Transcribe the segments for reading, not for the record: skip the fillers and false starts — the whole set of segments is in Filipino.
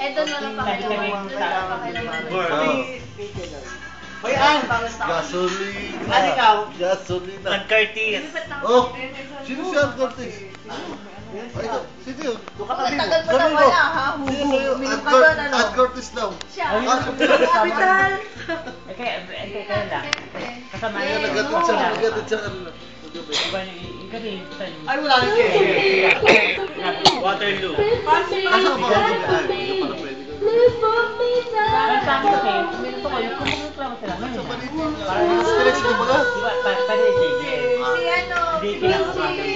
Eto na lang pakilaman. Hoy, gasolina. Ano ikaw? Gasolina. Nag-Curtis. Oh, sino si Ann Curtis? Ay, sino yun? Tagal mo na wala, ha? Sino yun? Minum ka doon, ano? Ann Curtis daw. Siya. Kapital! Kaya lang. Kasama Kaya niya. nagatid siya kanina. Ay, wala rin kayo. Waterloo. Asa ba ako? Ay, para pwede ka. Sa akin kasi, minuto ko, yung kumukulang sila. Sa balita nga. Selection mo ba? Diba, pwede sige. Si ano? Hindi kinakapagod.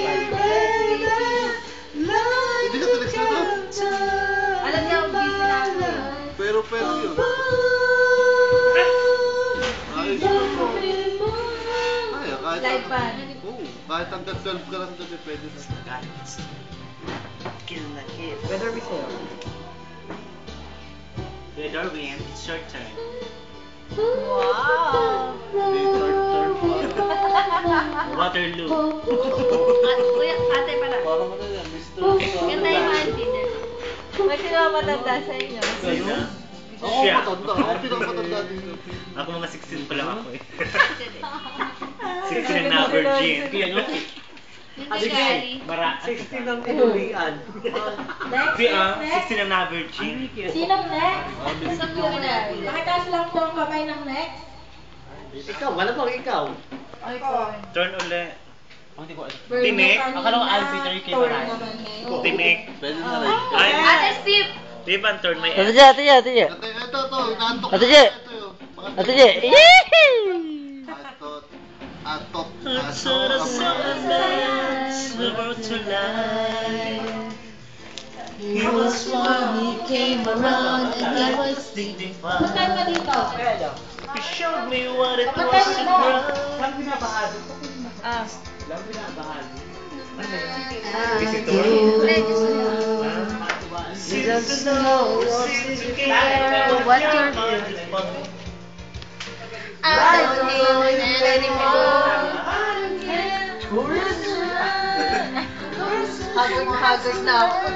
Hindi ka selection ito? Alam niya, busy na ako. Pero yun. Ayos yun bro. Ay, kahit Live pa. Oo, kahit hanggang 12 ka lang gabi, pwede na. Kill na kill. Better be safe. With Darwin, it's your turn. Wow! Hindi, turn pa. Waterloo. Kuya, ate pala. Parang ano yan, Mr. Ganda yung mga dinner. May sino matanda sa inyo? Sa'yo? Ako Siya. matanda. Ako pinakamatanda dito. Ako mga 16 pa lang ako eh. 16 na virgin. Kaya no? Yung kay Gary. Bara. 16 ang inuwian. Next. 16 na virgin. Sinong next? Sa culinary. Pakitaas lang po ang kamay ng next. Ikaw, wala bang ikaw? Ay, ko. Turn ulit. Bird Tinik. na kanina. Akala ko arbitrary kayo Turn marami. naman ngayon. Tinik. Pwede na rin. Ay, Ate Steve! di ba ang turn may Ate Je, ate Je, ate Je. Ito, inaantok Ate na. Je. Ito yun. Ate Je. Atot. I saw the sunrise, the world to life. He was one, he came around, and he was dignified. Puntahan mo dito. He showed me what it was Puntahan to mo. grow. Lang binabahado. Ah. Lang binabahado. Since the snow, since you came, What's your I don't need it anymore. Haggard na ako.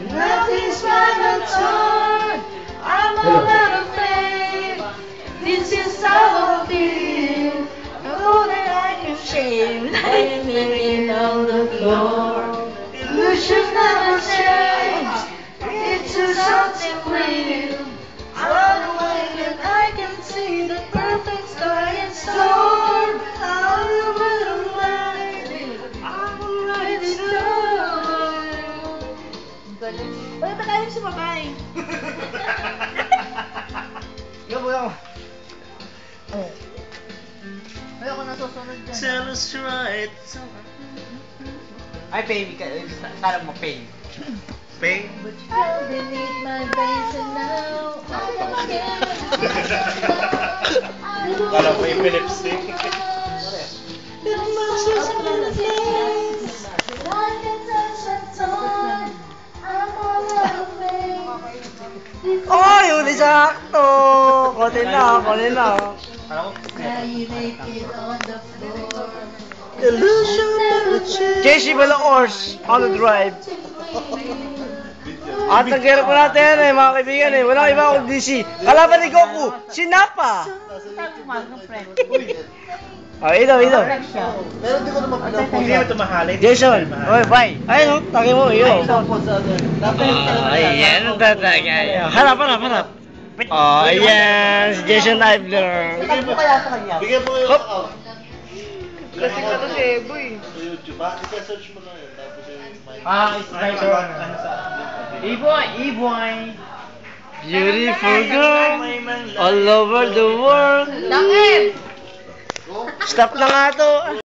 Nothing's gonna turn. I'm all out of faith. This is how I feel. Know that I can shame. Laying on the floor. Illusions never change. It's just something real. Run away and I can see the perfect sky in storm. Out of the light, I'm already done. Uy, ba't ayaw sumabay? Yan. Ayoko nasusunod dyan. Tell us right. Ay, baby ka. Kala mo, pain. Pay. Beneath my veins and now I'm again. Kala ko yung lipstick. It must just be the days that I can touch and turn. I'm all out of faith. Oy, huli sakto. Konti na. Now you make it on the floor. Illusion never change. JC Balaors on the drive. At ang gero po natin yan eh, mga kaibigan eh. Walang iba akong DC. Kalaban ni Goku, si Nappa. Oh, ito. Pero hindi ko naman pinapost. Hindi mo ito mahalin. Jason, oy, bye. Ayun, oh, taki mo, iyo. Ayan, ang tatagay. Harap. Oh, ayan, si Jason Eibler. Ilan mo kaya sa kanya? Bigyan mo yung Hop. account. Kasi ka to si Eboy. Sa YouTube. Ika-search mo na yun. Tapos yung It's my turn. E-boy. Beautiful girl, all over the world. Langit! Stop na nga to.